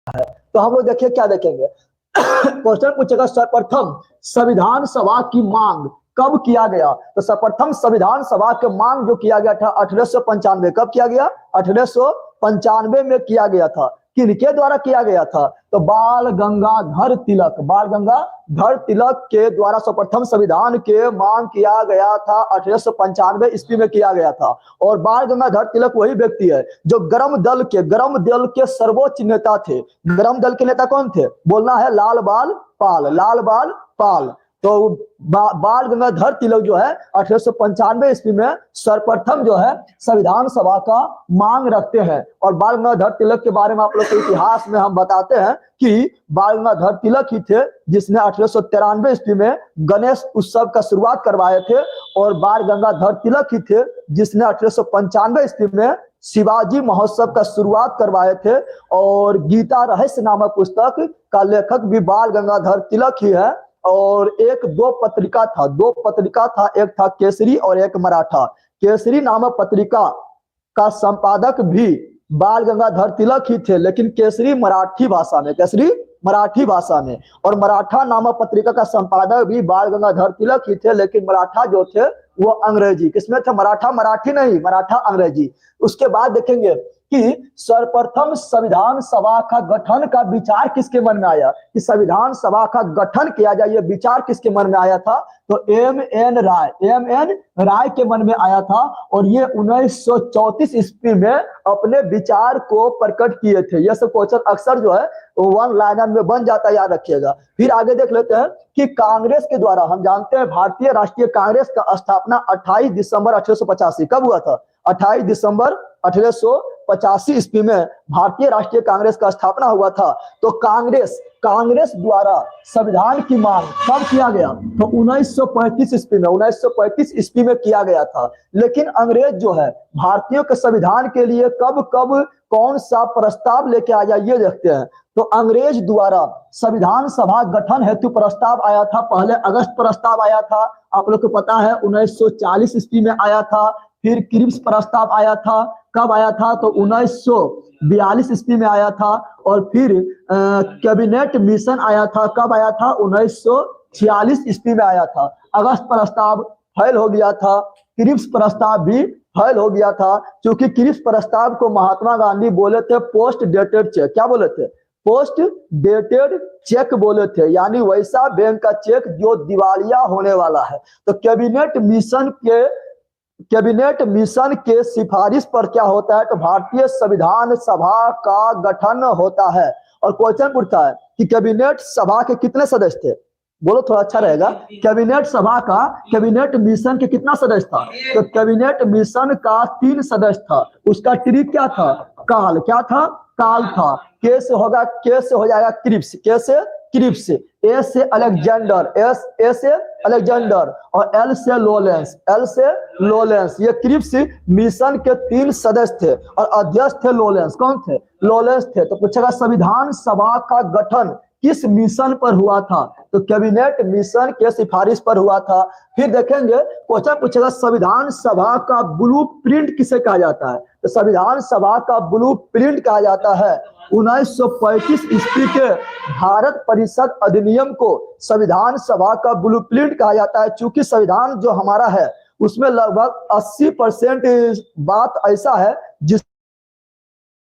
तो हम लोग देखिए क्या देखेंगे। क्वेश्चन पूछेगा सर्वप्रथम संविधान सभा की मांग कब किया गया। तो सर्वप्रथम संविधान सभा की मांग जो किया गया था 1895। कब किया गया? 1895 में किया गया था। किनके द्वारा किया गया था? तो बाल गंगाधर तिलक, बाल गंगाधर तिलक के द्वारा सर्वप्रथम संविधान के मांग किया गया था। 1895 ईस्वी में किया गया था। और बाल गंगाधर तिलक वही व्यक्ति है जो गरम दल के सर्वोच्च नेता थे। गरम दल के नेता कौन थे? बोलना है लाल बाल पाल, लाल बाल पाल। तो बाल गंगाधर तिलक जो है 1895 ईस्वी में सर्वप्रथम जो है संविधान सभा का मांग रखते हैं। और बाल गंगाधर तिलक के बारे में आप लोग के इतिहास में हम बताते हैं कि बाल गंगाधर तिलक ही थे जिसने 1893 ईस्वी में गणेश उत्सव का शुरुआत करवाए थे। और बाल गंगाधर तिलक ही थे जिसने 1895 ईस्वी में शिवाजी महोत्सव का शुरुआत करवाए थे। और गीता रहस्य नामक पुस्तक का लेखक भी बाल गंगाधर तिलक ही है। और दो पत्रिका था, एक था केसरी और एक मराठा। केसरी नामक पत्रिका का संपादक भी बाल गंगाधर तिलक ही थे, लेकिन केसरी मराठी भाषा में। और मराठा नामक पत्रिका का संपादक भी बाल गंगाधर तिलक ही थे, लेकिन मराठा जो थे वो अंग्रेजी। किसमें थे? मराठा मराठी नहीं, मराठा अंग्रेजी। उसके बाद देखेंगे कि सर्वप्रथम संविधान सभा का गठन का विचार किसके मन में आया, कि संविधान सभा का गठन किया जाए, ये विचार किसके मन में आया था? तो एम.एन. राय के मन में आया था। और ये 1934 ईस्वी में अपने विचार को प्रकट किए थे। यह सब क्वेश्चन अक्सर जो है वन लाइनर में बन जाता है, याद रखिएगा। फिर आगे देख लेते हैं कि कांग्रेस के द्वारा, हम जानते हैं भारतीय राष्ट्रीय कांग्रेस का स्थापना 28 दिसंबर 1885 कब हुआ था? 28 दिसंबर 1885 ईस्वी में भारतीय राष्ट्रीय कांग्रेस का स्थापना हुआ था। तो कांग्रेस द्वारा संविधान की मांग कब किया गया? तो 1935 ईस्वी में किया गया था। लेकिन अंग्रेज जो है भारतीयों के संविधान के लिए कब कौन सा प्रस्ताव लेके आया, ये देखते हैं। तो अंग्रेज द्वारा संविधान सभा गठन हेतु प्रस्ताव आया था। पहले अगस्त प्रस्ताव आया था, आप लोग को पता है 1940 ईस्वी में आया था। फिर क्रिप्स प्रस्ताव आया था, कब आया था? तो 1942 ईस्वी में आया था। और फिर कैबिनेट मिशन आया था, कब आया था? 1946 ईस्वी में आया था। अगस्त प्रस्ताव फेल हो गया था, क्रिप्स प्रस्ताव भी फेल हो गया था। क्योंकि क्रिप्स प्रस्ताव को महात्मा गांधी बोले थे पोस्ट डेटेड चेक। क्या बोले थे? पोस्ट डेटेड चेक बोले थे, यानी वैसा बैंक का चेक जो दिवालिया होने वाला है। तो कैबिनेट मिशन के सिफारिश पर क्या होता है? तो भारतीय संविधान सभा का गठन होता है। और क्वेश्चन पूछता है कि कैबिनेट सभा के कितने सदस्य थे? बोलो थोड़ा अच्छा रहेगा। कैबिनेट मिशन के कितना सदस्य था? तो कैबिनेट मिशन का 3 सदस्य था। उसका ट्री क्या था? काल। क्या था? काल था। के से हो जाएगा क्रिप्स। कैसे? क्रिप्स। ए से अलेक्जेंडर, और एल से लोलेंस। ये क्रिप्स मिशन के 3 सदस्य थे और अध्यक्ष थे लोलेंस। कौन थे? लोलेंस थे। तो पूछेगा संविधान सभा का गठन किस मिशन पर हुआ था? तो कैबिनेट मिशन के सिफारिश पर हुआ था। फिर देखेंगे क्वेश्चन पूछेगा संविधान सभा का ब्लूप्रिंट किसे कहा जाता है? तो संविधान सभा का ब्लूप्रिंट कहा जाता है 1935 ईस्वी के भारत परिषद अधिनियम को संविधान सभा का ब्लूप्रिंट कहा जाता है। चूंकि संविधान जो हमारा है उसमें लगभग 80% बात ऐसा है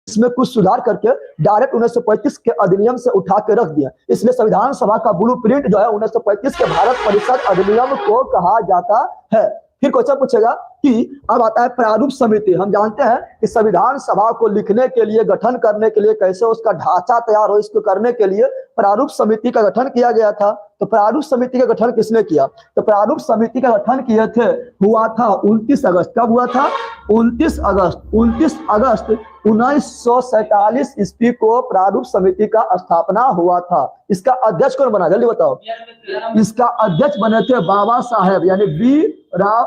इसमें कुछ सुधार करके डायरेक्ट 1935 के अधिनियम से उठा के रख दिया। इसलिए संविधान सभा का ब्लूप्रिंट जो है 1935 के भारत परिषद अधिनियम को कहा जाता है। फिर क्वेश्चन पूछेगा कि अब आता है प्रारूप समिति। हम जानते हैं कि संविधान सभा को लिखने के लिए, गठन करने के लिए, कैसे उसका ढांचा तैयार हो, इसको करने के लिए प्रारूप समिति का गठन किया गया था। तो प्रारूप समिति का गठन किसने किया? तो प्रारूप समिति का गठन हुआ था 29 अगस्त। कब हुआ था? 29 अगस्त 1947 ईस्वी को प्रारूप समिति का स्थापना हुआ था। इसका अध्यक्ष कौन बना? जल्दी बताओ। इसका अध्यक्ष बने थे बाबा साहेब, यानी बी राव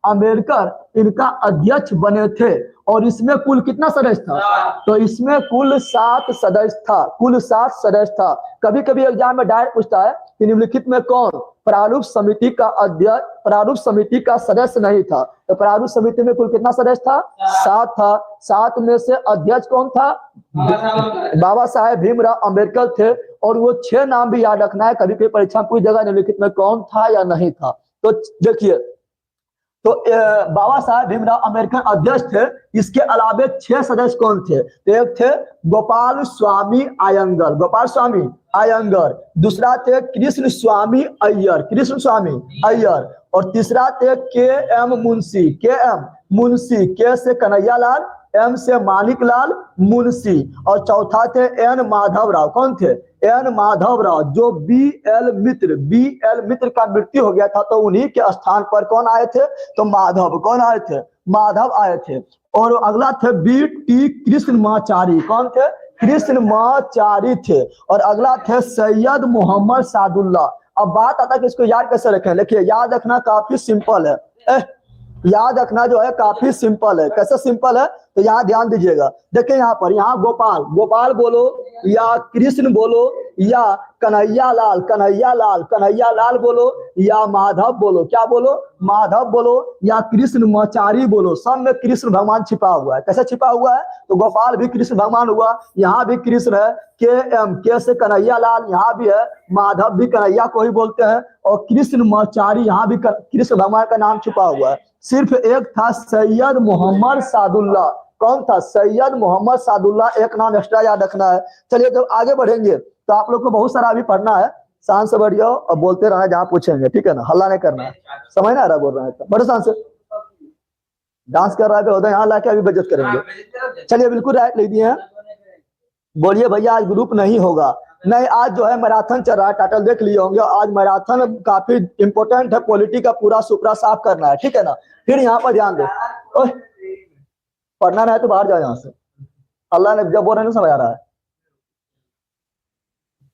अम्बेडकर इनका अध्यक्ष बने थे। और इसमें कुल कितना सदस्य था? तो इसमें कुल 7 सदस्य था। कभी कभी एग्जाम में डायरेक्ट पूछता है कि निम्नलिखित में कौन प्रारूप समिति का अध्यक्ष प्रारूप समिति का सदस्य नहीं था। तो प्रारूप समिति में कुल कितना सदस्य था? 7 था। 7 में से अध्यक्ष कौन था? बाबा साहेब भीमराव अम्बेडकर थे। और वो 6 नाम भी याद रखना है, कभी कभी परीक्षा में पूरी जगह निम्नलिखित में कौन था या नहीं था। तो देखिए, तो बाबा साहेब भीमराव अम्बेडकर अध्यक्ष थे। इसके अलावे 6 सदस्य कौन थे? तो एक थे गोपाल स्वामी अयंगर, गोपाल स्वामी अयंगर। दूसरा थे कृष्ण स्वामी अय्यर, कृष्ण स्वामी अय्यर। और तीसरा थे के एम मुंशी, के एम मुंशी, के से कन्हैयालाल, एम से मानिक लाल मुंशी। और चौथा थे एन माधव राव। कौन थे? एन माधव राव, जो बी एल मित्र का मृत्यु हो गया था, तो उन्हीं के स्थान पर कौन आए थे? तो माधव। कौन आए थे? माधव आए थे। और अगला थे बी टी कृष्णमाचारी। कौन थे? कृष्णमाचारी थे। और अगला थे सैयद मोहम्मद सादुल्ला। अब बात आता है कि इसको याद कैसे रखें। देखिए, याद रखना काफी सिंपल है। याद रखना जो है काफी सिंपल है। कैसे सिंपल है? तो यहाँ ध्यान दीजिएगा। देखिए यहाँ पर, यहाँ गोपाल, गोपाल बोलो या कृष्ण बोलो या कन्हैया लाल, कन्हैया लाल बोलो या माधव बोलो। क्या बोलो? माधव बोलो या कृष्ण माचारी बोलो। सब में कृष्ण भगवान छिपा हुआ है। कैसे छिपा हुआ है? तो गोपाल भी कृष्ण भगवान हुआ, यहाँ भी कृष्ण है। के से कन्हैया लाल यहाँ भी है, माधव भी कन्हैया को ही बोलते हैं। और कृष्ण माचारी यहाँ भी कृष्ण भगवान का नाम छुपा हुआ है। सिर्फ एक था सैयद मोहम्मद सादुल्ला। कौन था? सैयद मोहम्मद सादुल्ला। एक नाम एक्स्ट्रा याद रखना है। चलिए, जब आगे बढ़ेंगे तो आप लोग को बहुत सारा अभी पढ़ना है। शान से बढ़ जाओ और बोलते रहना जहाँ पूछेंगे, ठीक है ना? हल्ला नहीं करना है। समझ ना आ रहा बोल रहा है तो बड़े शान से। डांस कर रहा है होता है, यहाँ लाके अभी बचत करेंगे। चलिए, बिल्कुल राइट लिख दिए हैं। बोलिए भैया आज ग्रुप नहीं होगा। नहीं, आज जो है मैराथन चल रहा है, टाइटल देख लिए होंगे। आज मैराथन काफी इंपोर्टेंट है, पॉलिटी का पूरा सुपरा साफ करना है, ठीक है ना? फिर यहाँ पर ध्यान दो, पढ़ना नहीं है तो बाहर जाओ यहाँ से। अल्लाह ने जब बोल रहे नहीं समझ आ रहा है,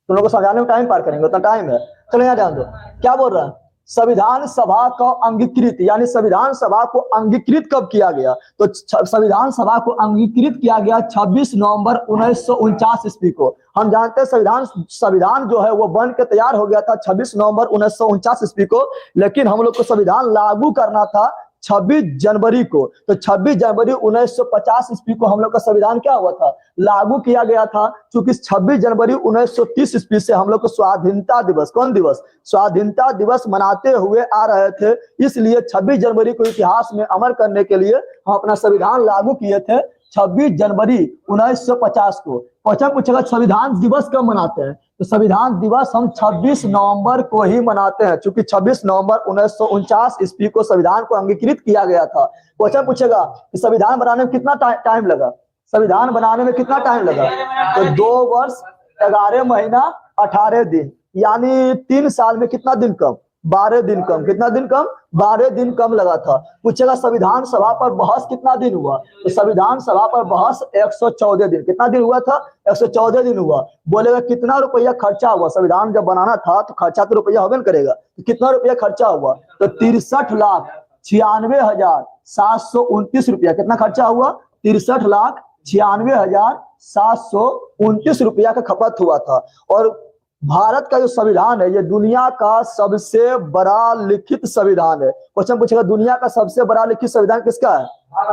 तुम लोग को समझाने में टाइम पार करेंगे, उतना टाइम है। चलो यहाँ ध्यान दो, क्या बोल रहा है? संविधान सभा को अंगीकृत, यानी संविधान सभा को अंगीकृत कब किया गया? तो संविधान सभा को अंगीकृत किया गया 26 नवंबर 1949 ईस्वी को। हम जानते हैं संविधान जो है वो बन के तैयार हो गया था 26 नवंबर 1949 ईस्वी को। लेकिन हम लोग को संविधान लागू करना था 26 जनवरी को। तो 26 जनवरी 1950 ईस्वी को हम लोग का संविधान क्या हुआ था? लागू किया गया था। क्योंकि 26 जनवरी 1930 ईस्वी से हम लोग को स्वाधीनता दिवस, कौन दिवस? स्वाधीनता दिवस मनाते हुए आ रहे थे। इसलिए 26 जनवरी को इतिहास में अमर करने के लिए हम अपना संविधान लागू किए थे 26 जनवरी 1950 को। क्वेश्चन पूछेगा संविधान दिवस कब मनाते हैं? तो संविधान दिवस हम 26 नवंबर को ही मनाते हैं, क्योंकि 26 नवंबर 1949 ईस्वी को संविधान को अंगीकृत किया गया था। क्वेश्चन पूछेगा कि संविधान बनाने में कितना टाइम लगा? संविधान बनाने में कितना टाइम लगा? तो 2 वर्ष 11 महीना 18 दिन, यानी 3 साल में कितना दिन कम? 12 दिन कम। कितना दिन कम? 12 दिन कम लगा था। पूछेगा संविधान सभा पर बहस कितना दिन हुआ? तो संविधान सभा पर बहस 114 दिन। कितना दिन हुआ था? 114 दिन हुआ। बोलेगा कितना रुपया खर्चा हुआ? संविधान जब बनाना था तो खर्चा तो रुपया होगा करेगा, तो कितना रुपया खर्चा हुआ? तो 63,96,729 रुपया। कितना खर्चा हुआ? 63,96,729 रुपया का खपत हुआ था। और भारत का जो संविधान है ये दुनिया का सबसे बड़ा लिखित संविधान है। क्वेश्चन पूछेगा दुनिया का सबसे बड़ा लिखित संविधान किसका है?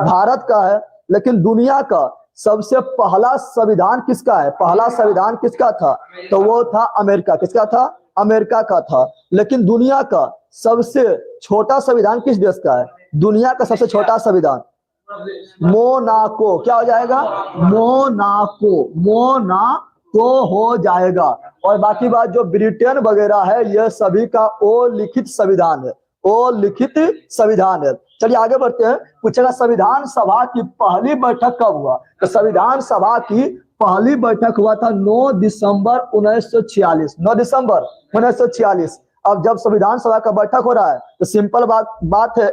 भारत का है। लेकिन दुनिया का सबसे पहला संविधान किसका है? पहला संविधान किसका था? तो वो था अमेरिका। किसका था? अमेरिका का था। लेकिन दुनिया का सबसे छोटा संविधान किस देश का है? दुनिया का सबसे छोटा संविधान मोनाको। क्या हो जाएगा? मोनाको हो जाएगा। और बाकी बात जो ब्रिटेन वगैरह है ये सभी का ओ लिखित संविधान है, ओ लिखित संविधान है। चलिए आगे बढ़ते हैं। पूछेगा संविधान सभा की पहली बैठक कब हुआ? तो संविधान सभा की पहली बैठक हुआ था 9 दिसंबर 1946। 9 दिसंबर 1946। अब जब संविधान सभा का बैठक हो रहा है तो सिंपल बात है,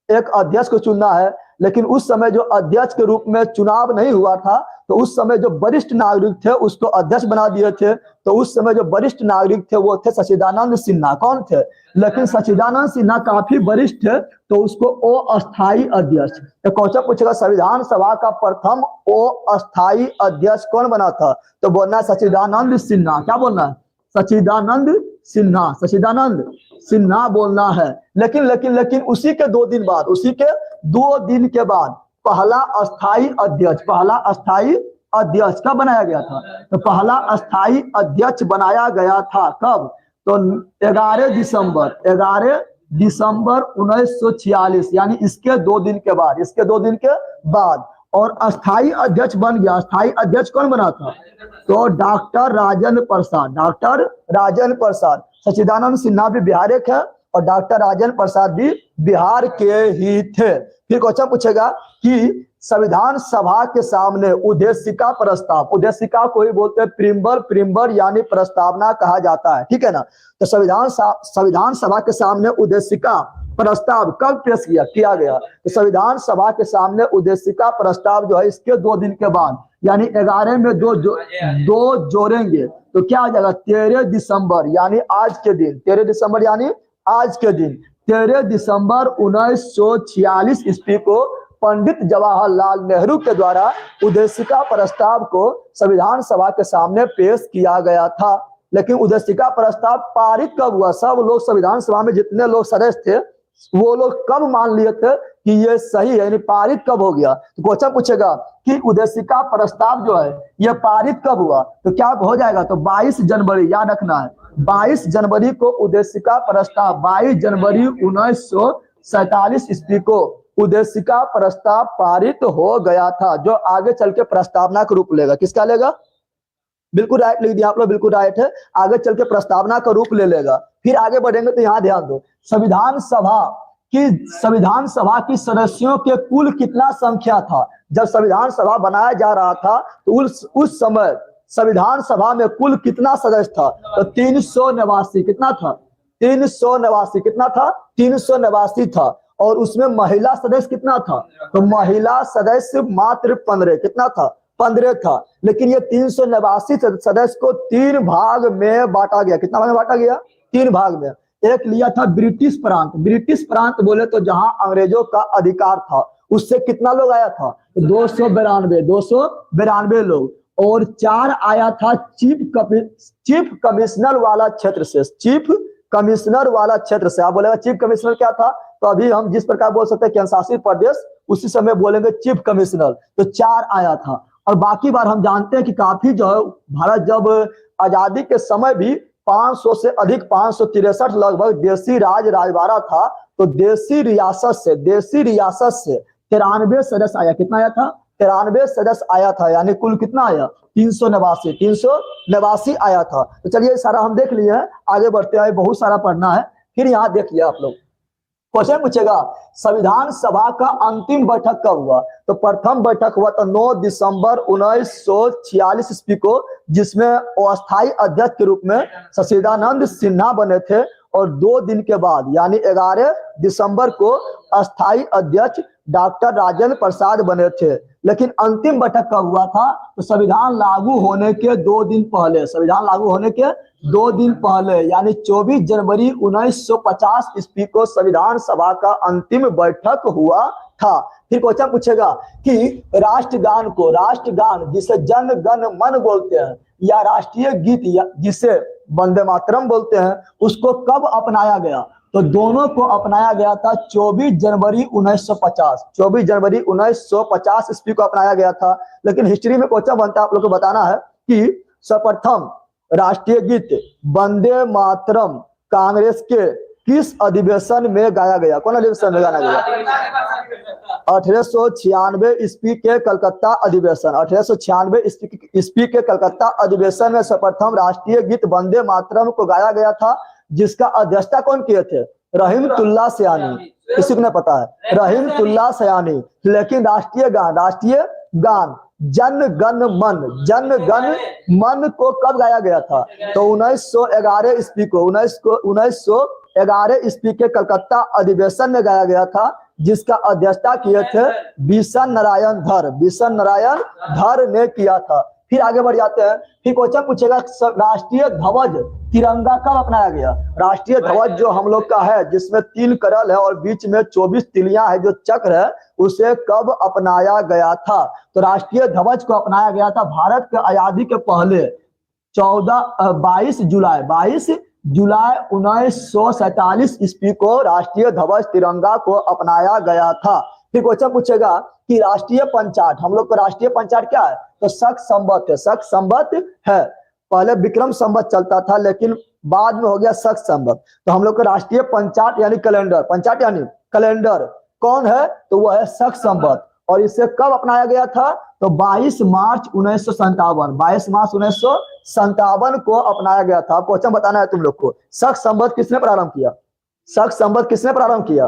एक अध्यक्ष को चुनना है। लेकिन उस समय जो अध्यक्ष के रूप में चुनाव नहीं हुआ था, तो उस समय जो वरिष्ठ नागरिक थे उसको अध्यक्ष बना दिए थे। तो उस समय जो वरिष्ठ नागरिक थे वो थे सच्चिदानंद सिन्हा। कौन थे? लेकिन सच्चिदानंद सिन्हा काफी वरिष्ठ थे, तो उसको अस्थायी अध्यक्ष। तो क्वेश्चन पूछेगा संविधान सभा का प्रथम अस्थायी अध्यक्ष कौन बना था? तो बोलना है सच्चिदानंद सिन्हा। क्या बोलना है? सच्चिदानंद सिन्हा। सच्चिदानंद सिन्हा बोलना है। लेकिन उसी के 2 दिन बाद, उसी के 2 दिन के बाद पहला अस्थाई अध्यक्ष कब बनाया गया था? तो पहला अस्थाई अध्यक्ष बनाया गया था कब? तो 11 दिसंबर 1946, यानी इसके 2 दिन के बाद, और अस्थाई अध्यक्ष बन गया। अस्थाई अध्यक्ष कौन बना था? तो डॉक्टर राजेंद्र प्रसाद। सच्चिदानंद सिन्हा भी बिहार के है और डॉक्टर राजेंद्र प्रसाद भी बिहार के ही थे। फिर क्वेश्चन पूछेगा कि संविधान सभा के सामने उद्देशिका को ही बोलते हैं प्रिम्बर यानी प्रस्तावना कहा जाता है, ठीक है ना। तो संविधान सभा के सामने उद्देशिका प्रस्ताव कब पेश किया गया? तो संविधान सभा के सामने उद्देशिका प्रस्ताव जो है इसके 2 दिन के बाद, यानी 11 में 2 जोड़ेंगे तो क्या हो जाएगा? 13 दिसंबर यानी आज के दिन, 13 दिसंबर 1946 ईस्वी को पंडित जवाहरलाल नेहरू के द्वारा उद्देशिका प्रस्ताव को संविधान सभा के सामने पेश किया गया था। लेकिन उद्देशिका प्रस्ताव पारित कब हुआ? सब लोग संविधान सभा में जितने लोग सदस्य थे वो लोग कब मान लिए थे कि ये सही है, यानी पारित कब हो गया? तो क्वेश्चन पूछेगा कि उद्देशिका प्रस्ताव जो है ये पारित कब हुआ? तो क्या हो जाएगा? तो 22 जनवरी, याद रखना है 22 जनवरी को उद्देशिका प्रस्ताव, 22 जनवरी 1947 ईस्वी को उद्देशिका प्रस्ताव पारित हो गया था, जो आगे चल के प्रस्तावना का रूप लेगा। किसका लेगा? बिल्कुल राइट लिख दिया आप लोग, बिल्कुल राइट है। आगे चल के प्रस्तावना का रूप ले लेगा। फिर आगे बढ़ेंगे तो यहाँ ध्यान दो, संविधान सभा की सदस्यों के कुल कितना संख्या था? जब संविधान सभा बनाया जा रहा था तो उस समय संविधान सभा में कुल कितना सदस्य था? तो 389। कितना था? 389 था। और उसमें महिला सदस्य कितना था? तो महिला सदस्य मात्र 15। कितना था? 15 था। लेकिन ये 389 सदस्य को 3 भाग में बांटा गया। कितना भाग में बांटा गया? 3 भाग में। एक लिया था ब्रिटिश प्रांत बोले तो जहां अंग्रेजों का अधिकार था, उससे कितना लोग आया था? 292 लोग। और 4 आया था चीफ कमिश्नर वाला क्षेत्र से। आप बोलेगा चीफ कमिश्नर क्या था? तो अभी हम जिस प्रकार बोल सकते हैं केंद्र शासित प्रदेश, उसी समय बोलेंगे चीफ कमिश्नर। तो 4 आया था। और बाकी बार हम जानते हैं कि काफी जो है भारत जब आजादी के समय भी 500 से अधिक 563 लगभग देसी राजवाड़ा था। तो देसी रियासत से 93 सदस्य आया। कितना आया था? 93 सदस्य आया था, यानी कुल कितना आया? 389 आया था। तो चलिए सारा हम देख लिए हैं, आगे बढ़ते हैं, बहुत सारा पढ़ना है। फिर यहाँ देखिए आप लोग, क्वेश्चन पूछेगा संविधान सभा का अंतिम बैठक कब हुआ? तो प्रथम बैठक हुआ था 9 दिसंबर 1946 ईस्वी को, जिसमें अस्थायी अध्यक्ष के रूप में सच्चिदानंद सिन्हा बने थे। और 2 दिन के बाद यानी 11 दिसंबर को अस्थायी अध्यक्ष डॉक्टर राजेंद्र प्रसाद बने थे। लेकिन अंतिम बैठक कब हुआ था? तो संविधान लागू होने के 2 दिन पहले, यानी 24 जनवरी 1950 ईस्वी को संविधान सभा का अंतिम बैठक हुआ था। फिर क्वेश्चन पूछेगा कि राष्ट्रगान जिसे जन गण मन बोलते हैं, या राष्ट्रीय गीत जिसे वंदे मातरम बोलते हैं, उसको कब अपनाया गया? तो दोनों को अपनाया गया था 24 जनवरी 1950 ईस्वी को अपनाया गया था। लेकिन हिस्ट्री में क्वेश्चन बनता है, आप लोग को बताना है कि सर्वप्रथम राष्ट्रीय गीत वंदे मातरम कांग्रेस के किस अधिवेशन में गाया गया? कौन अधिवेशन में गाया गया? 1896 ईस्वी के कलकत्ता अधिवेशन। 1896 ईस्वी के कलकत्ता अधिवेशन में सर्वप्रथम राष्ट्रीय गीत वंदे मातरम को गाया गया था, जिसका अध्यक्षता कौन किए थे? रहीमतुल्लाह सयानी। किसी को नहीं पता है? रहीमतुल्लाह सयानी। लेकिन राष्ट्रीय गान जन गण मन को कब गाया गया था? तो 1911 ईस्वी को 1911 ईस्वी के कलकत्ता अधिवेशन में गाया गया था, जिसका अध्यक्षता किए थे बिशन नारायण धर ने किया था। फिर आगे बढ़ जाते हैं। फिर क्वेश्चन पूछेगा राष्ट्रीय ध्वज तिरंगा कब अपनाया गया? राष्ट्रीय ध्वज जो हम लोग का है, जिसमें 3 करल है और बीच में 24 तिलियां है, जो चक्र है, उसे कब अपनाया गया था? तो राष्ट्रीय ध्वज को अपनाया गया था भारत के आजादी के पहले 22 जुलाई 1947 ईस्वी को राष्ट्रीय ध्वज तिरंगा को अपनाया गया था। फिर क्वेश्चन पूछेगा कि राष्ट्रीय पंचाट, हम लोग को राष्ट्रीय पंचाट क्या है? तो शक संवत है, शक संवत है। पहले विक्रम संवत चलता था लेकिन बाद में हो गया शक संवत। तो हम लोग का राष्ट्रीय पंचाट यानी कैलेंडर, पंचाट यानी कैलेंडर कौन है? तो वह है शक संवत। और इसे कब अपनाया गया था? तो 22 मार्च 1957, 22 मार्च 1957 को अपनाया गया था। क्वेश्चन बताना है तुम लोग को, शक संवत किसने प्रारंभ किया? शक संवत किसने प्रारंभ किया?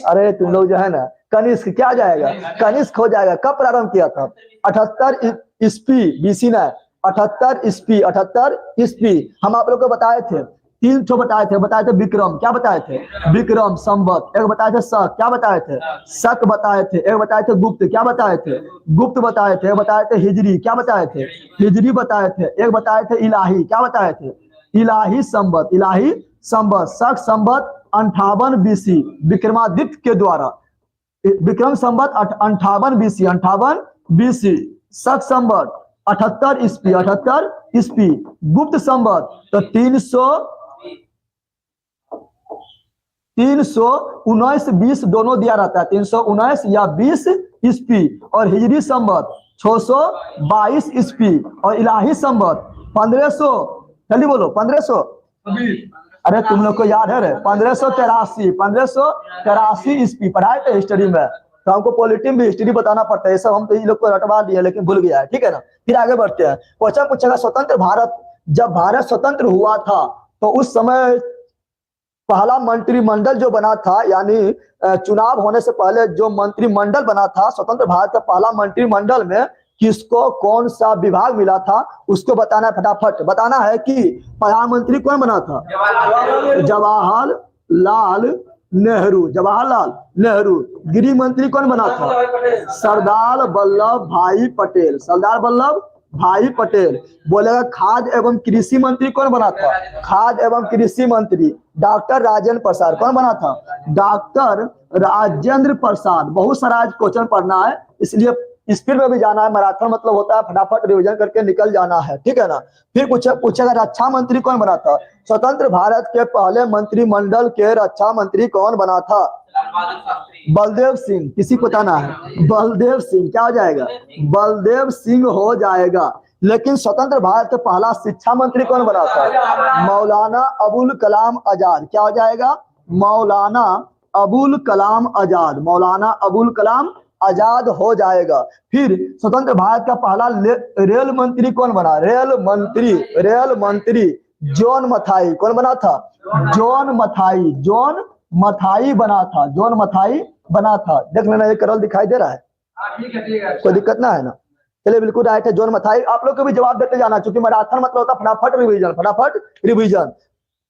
अरे तुम लोग जो है ना, कनिष्क क्या जाएगा? कनिष्क हो जाएगा। कब प्रारंभ किया था? 78 ईस्वी, बीसी ना 78 ईस्वी, 78 ईस्वी। हम आप लोग को बताए थे, 3 ठो बताए थे विक्रम, क्या बताए थे? विक्रम संवत। एक बताए थे शक, क्या बताए थे? शक बताए थे। एक बताए थे गुप्त, क्या बताए थे? गुप्त बताए थे। एक बताए थे हिजरी, क्या बताए थे? हिजरी बताए थे। एक बताए थे इलाही, क्या बताए थे? इलाही संवत, इलाही संवत। शक संवत 58 बीसी विक्रमादित्य के द्वारा, विक्रम संवत 58 बीसी, 58 बीसी। शक संवत 78 ईस्वी, 78 ईस्वी। गुप्त संवत तो 319 20 दोनों दिया रहता है, 319 या 20 ईस्वी। और हिजरी संवत 622 ईस्वी। और इलाही संवत 1500, जल्दी बोलो 1500। अरे तुम लोग को याद है रे, 1583 ईस्वी पढ़ाए थे हिस्ट्री में। तो हमको पॉलिटी में हिस्ट्री बताना पड़ता है, सब हम तो इन लोग को रटवा दिए लेकिन भूल गया है, ठीक है ना। फिर आगे बढ़ते हैं। क्वेश्चन पूछेगा स्वतंत्र भारत, जब भारत स्वतंत्र हुआ था तो उस समय पहला मंत्रिमंडल जो बना था, यानी चुनाव होने से पहले जो मंत्रिमंडल बना था स्वतंत्र भारत का पहला मंत्रिमंडल में किसको कौन सा विभाग मिला था उसको बताना है। फटाफट बताना है कि प्रधानमंत्री कौन बना था? जवाहरलाल नेहरू, जवाहरलाल नेहरू। गृह मंत्री कौन बना था? सरदार वल्लभ भाई पटेल, सरदार वल्लभ भाई पटेल। बोलेगा खाद्य एवं कृषि मंत्री कौन बना था? खाद्य एवं कृषि मंत्री डॉक्टर राजेंद्र प्रसाद। कौन बना था? डॉक्टर राजेंद्र प्रसाद। बहुत सारा क्वेश्चन पढ़ना है, इसलिए स्पीड में भी जाना है। मैराथन मतलब होता है फटाफट रिवीजन करके निकल जाना है, ठीक है ना। फिर पूछेगा रक्षा मंत्री कौन बना था? स्वतंत्र भारत के पहले मंत्रिमंडल के रक्षा मंत्री कौन बना था? बलदेव सिंह। किसी को बताना है? बलदेव सिंह। क्या हो जाएगा? बलदेव सिंह हो जाएगा। लेकिन स्वतंत्र भारत का पहला शिक्षा मंत्री कौन बना था? मौलाना अबुल कलाम आजाद। क्या हो जाएगा? मौलाना अबुल कलाम आजाद, मौलाना अबुल कलाम आजाद हो जाएगा। फिर स्वतंत्र भारत का पहला रेल मंत्री कौन बना? रेल मंत्री जॉन मथाई। कौन बना था? जॉन मथाई, जॉन मथाई बना था, जॉन मथाई बना था। देख लेना, ये करल दिखाई दे रहा है, ठीक है, कोई दिक्कत ना है ना। चलिए बिल्कुल राइट है, जॉन मथाई। आप लोग को भी जवाब देते जाना, क्योंकि मैराथन मतलब होता फटाफट रिवीजन, फटाफट रिवीजन।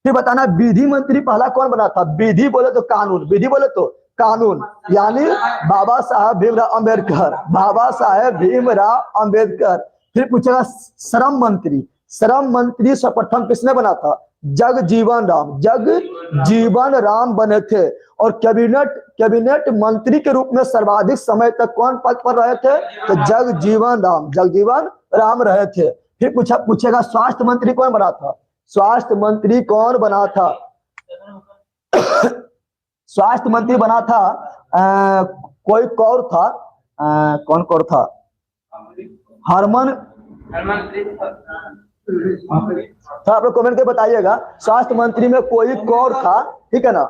फिर बताना विधि मंत्री पहला कौन बना था? विधि बोले तो कानून, विधि बोले तो कानून, यानी बाबा साहेब भीमराव अंबेडकर, बाबा साहेब भीमराव अंबेडकर। फिर पूछेगा श्रम मंत्री, श्रम मंत्री सर्वप्रथम किसने बना था? जगजीवन राम, जगजीवन राम बने थे। और कैबिनेट मंत्री के रूप में सर्वाधिक समय तक कौन पद पर रहे थे? तो जगजीवन राम रहे थे। फिर पूछेगा स्वास्थ्य मंत्री कौन बना था? स्वास्थ्य मंत्री कौन बना था? स्वास्थ्य मंत्री बना था कोई कौर था, कौन कौर था? हरमन था। आप लोग कमेंट करके बताइएगा। स्वास्थ्य मंत्री में कोई कौर था, ठीक है ना।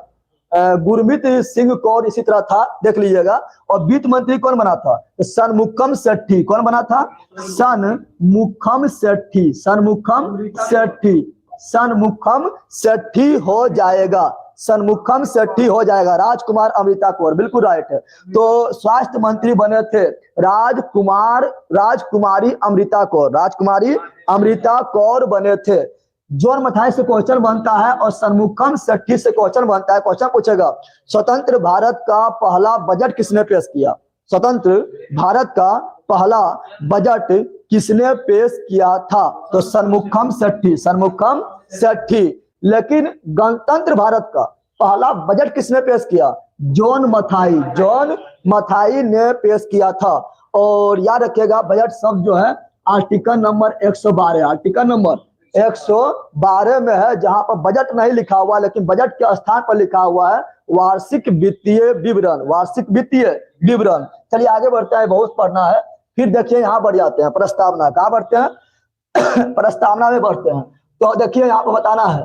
गुरमीत सिंह कौर इसी तरह था, देख लीजिएगा। और वित्त मंत्री कौन बना था? तो सनमुखम सेठी। कौन बना था? सनमुखम सेठी, सनमुखम सेठी, सनमुखम सेठी हो जाएगा, सनमुखम सेठी हो जाएगा। राजकुमार अमृता कौर, बिल्कुल राइट है। तो स्वास्थ्य मंत्री बने थे राजकुमारी अमृता कौर, राजकुमारी अमृता कौर बने थे। जॉन मथाई से क्वेश्चन बनता है और सनमुखम सेठी से क्वेश्चन बनता है। क्वेश्चन पूछेगा स्वतंत्र भारत का पहला बजट किसने पेश किया? स्वतंत्र भारत का पहला बजट किसने पेश किया था? तो सनमुखम सेठी, सनमुखम सेठी। लेकिन गणतंत्र भारत का पहला बजट किसने पेश किया? जॉन मथाई, जॉन मथाई ने पेश किया था। और याद रखिएगा बजट शब्द जो है आर्टिकल नंबर 112, आर्टिकल नंबर 112 में है, जहां पर बजट नहीं लिखा हुआ लेकिन बजट के स्थान पर लिखा हुआ है वार्षिक वित्तीय विवरण, वार्षिक वित्तीय विवरण। चलिए आगे बढ़ते हैं, बहुत पढ़ना है। फिर देखिए यहाँ बढ़ जाते हैं प्रस्तावना, कहाँ बढ़ते हैं प्रस्तावना में बढ़ते हैं। तो देखिए यहाँ पर बताना है,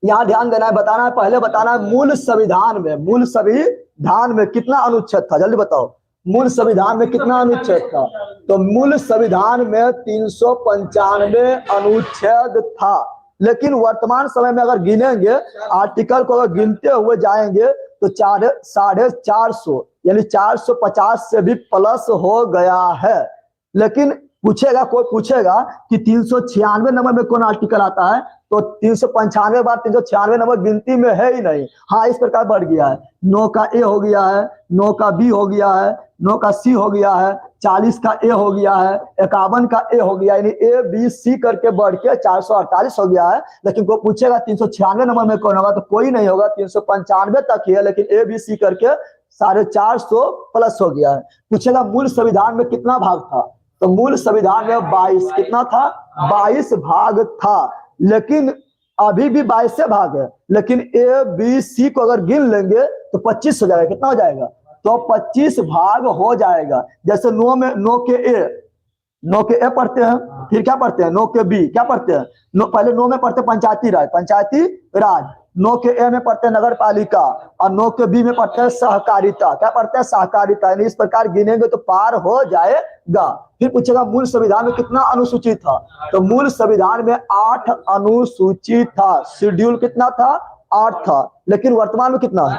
यहाँ ध्यान देना है, बताना है, पहले बताना है मूल संविधान में, मूल संविधान में कितना अनुच्छेद था, जल्दी बताओ। मूल संविधान में कितना अनुच्छेद था? तो मूल संविधान में 395 अनुच्छेद था। लेकिन वर्तमान समय में अगर गिनेंगे, आर्टिकल को अगर गिनते हुए जाएंगे तो 450 यानी 450 से भी प्लस हो गया है। लेकिन पूछेगा, कोई पूछेगा कि 396 नंबर में कौन आर्टिकल आता है, तो 395 बार 396 नंबर गिनती में है ही नहीं। हाँ, इस प्रकार बढ़ गया है, 9 का ए हो गया है, 9 का बी हो गया है, 9 का सी हो गया है, 40 का ए हो गया है, 51 का ए हो गया, यानी ए बी सी करके बढ़ के 448 हो गया है। लेकिन कोई पूछेगा 396 नंबर में कौन होगा, तो कोई नहीं होगा, 395 तक ही है, लेकिन ए बी सी करके 450 प्लस हो गया है। पूछेगा मूल संविधान में कितना भाग था, तो मूल संविधान में 22, कितना था 22 भाग था। लेकिन अभी भी 22 भाग है, लेकिन ए बी सी को अगर गिन लेंगे तो 25 हो जाएगा। कितना हो जाएगा? तो 25 भाग हो जाएगा। जैसे 9 में 9 के ए पढ़ते हैं, फिर क्या पढ़ते हैं 9 के बी, क्या पढ़ते हैं पहले 9 में पढ़ते पंचायती राज, 9 के ए में पढ़ते हैं नगर पालिका, और 9 के बी में पढ़ते हैं सहकारिता। क्या पढ़ते हैं? सहकारिता। यानी इस प्रकार गिनेंगे तो पार हो जाएगा। फिर पूछेगा मूल संविधान में कितना अनुसूची था, तो मूल संविधान में 8 अनुसूची था। शेड्यूल कितना था? 8 था। लेकिन वर्तमान में कितना है?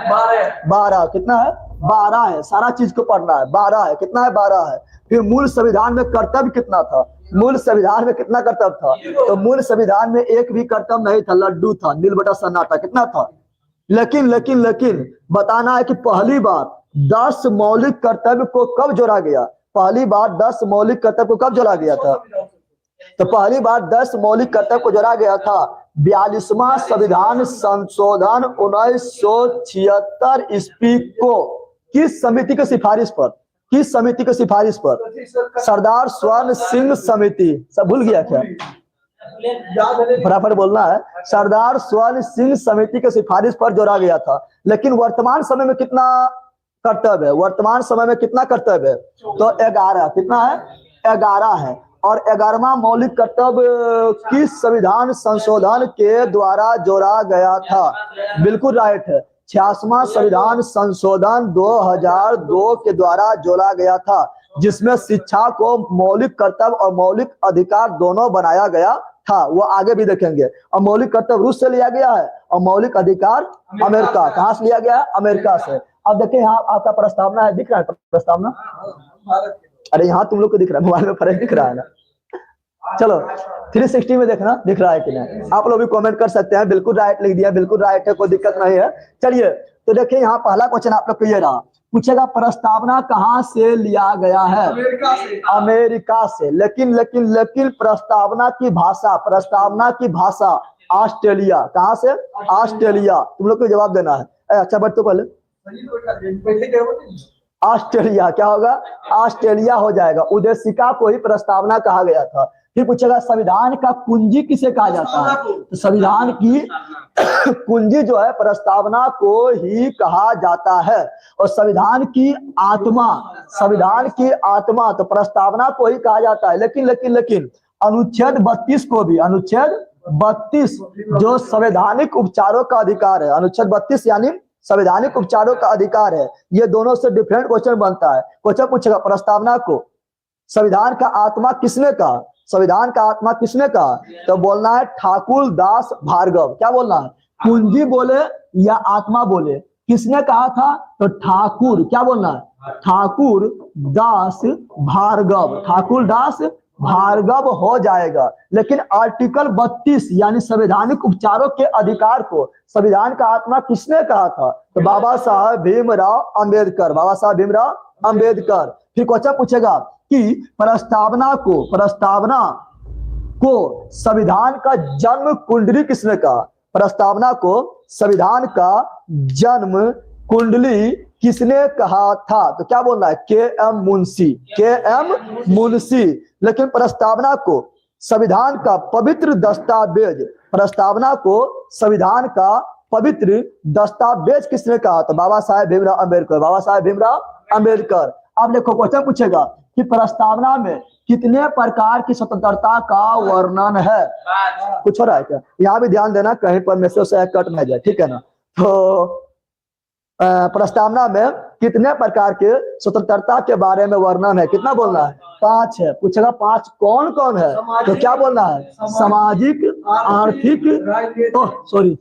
12। कितना है? 12 है। सारा चीज को पढ़ना है, 12 है। कितना है? 12 है। फिर मूल संविधान में कर्तव्य कितना था? मूल संविधान में कितना कर्तव्य था? तो मूल संविधान में एक भी कर्तव्य नहीं था, लड्डू था, नील बटा सन्नाटा। कितना था? लेकिन बताना है कि पहली बार 10 मौलिक कर्तव्य को कब जोड़ा गया? पहली बार 10 मौलिक कर्तव्य को कब जोड़ा गया था? तो पहली बार 10 मौलिक कर्तव्य को जोड़ा गया था 42वां संविधान संशोधन 1976 ईस्वी को। किस समिति की सिफारिश पर? किस समिति की सिफारिश पर? सरदार स्वर्ण सिंह समिति। सब भूल गया क्या? फटाफट बोलना है। सरदार स्वर्ण सिंह समिति की सिफारिश पर जोड़ा गया था। लेकिन वर्तमान समय में कितना कर्तव्य है? वर्तमान समय में कितना कर्तव्य है? तो 11। कितना है? 11 है। और 11वां मौलिक कर्तव्य किस संविधान संशोधन के द्वारा जोड़ा गया था? बिल्कुल राइट है, 86वां संविधान संशोधन 2002 के द्वारा जोड़ा गया था, जिसमें शिक्षा को मौलिक कर्तव्य और मौलिक अधिकार दोनों बनाया गया था। वो आगे भी देखेंगे। और मौलिक कर्तव्य रूस से लिया गया है और मौलिक अधिकार अमेरिका। कहाँ से लिया गया है? अमेरिका से। अब देखिए यहाँ आपका प्रस्तावना है, दिख रहा है प्रस्तावना? अरे यहाँ तुम लोग को दिख रहा है, मोबाइल में फर्क दिख रहा है ना? चलो 360 में देखना दिख रहा है कि नहीं। आप लोग भी कमेंट कर सकते हैं। बिल्कुल राइट लिख दिया, बिल्कुल राइट है, कोई दिक्कत नहीं है। चलिए तो देखिए यहाँ पहला क्वेश्चन आप लोग को ये रहा, पूछेगा प्रस्तावना कहाँ से लिया गया है? अमेरिका से। लेकिन प्रस्तावना की भाषा ऑस्ट्रेलिया। कहाँ से? ऑस्ट्रेलिया। तुम लोग को जवाब देना है। अच्छा बट तो पहले ऑस्ट्रेलिया क्या होगा? ऑस्ट्रेलिया हो जाएगा। उद्देशिका को ही प्रस्तावना कहा गया था। फिर पूछेगा संविधान का कुंजी किसे कहा जाता है? तो संविधान की कुंजी जो है प्रस्तावना को ही कहा जाता है। और संविधान की आत्मा तो प्रस्तावना को ही कहा जाता है। लेकिन अनुच्छेद 32 को भी, अनुच्छेद 32 जो संवैधानिक उपचारों का अधिकार है, अनुच्छेद 32 यानी संवैधानिक उपचारों का अधिकार है। ये दोनों से डिफरेंट क्वेश्चन बनता है। क्वेश्चन पूछेगा प्रस्तावना को संविधान का आत्मा किसने कहा? संविधान का आत्मा किसने कहा? तो बोलना है ठाकुर दास भार्गव। क्या बोलना है? कुंजी बोले या आत्मा बोले? किसने कहा था? तो ठाकुर। क्या बोलना है? ठाकुर दास भार्गव। ठाकुर दास भार्गव हो जाएगा। लेकिन आर्टिकल 32 यानी संवैधानिक उपचारों के अधिकार को संविधान का आत्मा किसने कहा था? तो बाबा साहब भीमराव अंबेडकर। बाबा साहब भीमराव अंबेडकर। फिर क्वेश्चन पूछेगा कि प्रस्तावना को संविधान का जन्म कुंडली किसने कहा? प्रस्तावना को संविधान का जन्म कुंडली किसने कहा था? तो क्या बोलना है? के एम मुंशी। लेकिन प्रस्तावना को संविधान का पवित्र दस्तावेज, प्रस्तावना को संविधान का पवित्र दस्तावेज किसने कहा? तो बाबा साहेब भीमराव अम्बेडकर, बाबा साहेब भीमराव अम्बेडकर। अब देखो क्वेश्चन पूछेगा कि प्रस्तावना में कितने प्रकार की स्वतंत्रता का वर्णन है? कुछ हो रहा है क्या? यहाँ भी ध्यान देना, कहीं पर मैसेज से कट ना जाए, ठीक है ना। तो प्रस्तावना में कितने प्रकार के स्वतंत्रता के बारे में वर्णन है? कितना बोलना है? 5 है। पूछेगा 5 कौन कौन है? तो क्या बोलना है? सामाजिक, आर्थिक, सॉरी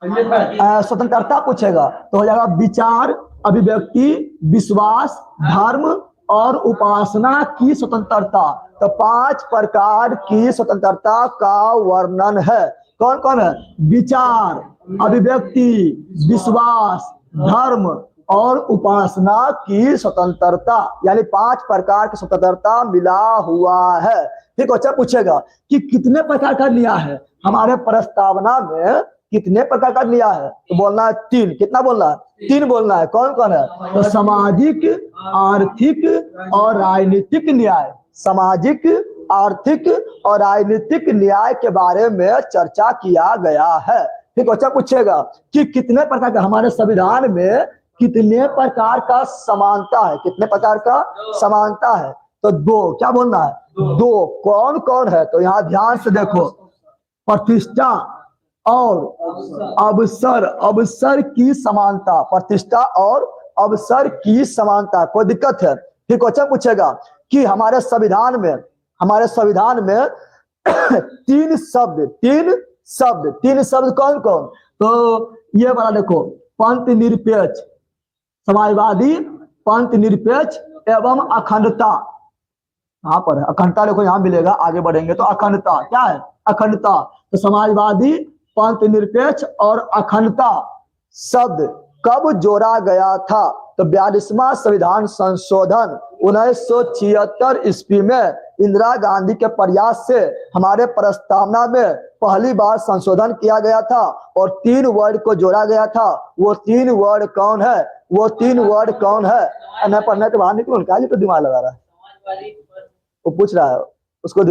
स्वतंत्रता पूछेगा तो हो जाएगा विचार, अभिव्यक्ति, विश्वास, धर्म और उपासना की स्वतंत्रता। तो 5 प्रकार की स्वतंत्रता का वर्णन है। कौन कौन है? विचार, अभिव्यक्ति, विश्वास, धर्म और उपासना की स्वतंत्रता, यानी 5 प्रकार की स्वतंत्रता मिला हुआ है। ठीक, अच्छा पूछेगा कि कितने प्रकार का लिया है? हमारे प्रस्तावना में कितने प्रकार का लिया है? तो बोलना है 3। कितना बोलना है? 3 बोलना है। कौन कौन है? तो सामाजिक, आर्थिक और राजनीतिक न्याय। सामाजिक, आर्थिक और राजनीतिक न्याय के बारे में चर्चा किया गया है। ठीक, अच्छा पूछेगा कि कितने प्रकार का, हमारे संविधान में कितने प्रकार का समानता है? कितने प्रकार का समानता है? तो 2। क्या बोलना है? 2। कौन कौन है? तो यहाँ ध्यान से देखो, प्रतिष्ठा और अवसर, अवसर की समानता, प्रतिष्ठा और अवसर की समानता। कोई दिक्कत है? ठीक, क्वेश्चन पूछेगा कि हमारे संविधान में 3 शब्द कौन कौन? तो ये वाला देखो, पंथ निरपेक्ष, समाजवादी, पंथ निरपेक्ष एवं अखंडता। यहाँ पर है अखंडता, देखो यहाँ मिलेगा, आगे बढ़ेंगे तो अखंडता। क्या है? अखंडता। तो समाजवादी, पंथ निरपेक्ष और अखंडता शब्द कब जोड़ा गया था? तो 42वां संविधान संशोधन 1976 ईस्वी में इंदिरा गांधी के प्रयास से हमारे प्रस्तावना में पहली बार संशोधन किया गया था और 3 वर्ड को जोड़ा गया था। वो 3 वर्ड कौन है? वो 3 वर्ड कौन है? न पढ़ने के बाहर निकलो, क्या तो दिमाग लगा रहा है, वो पूछ रहा है उसको।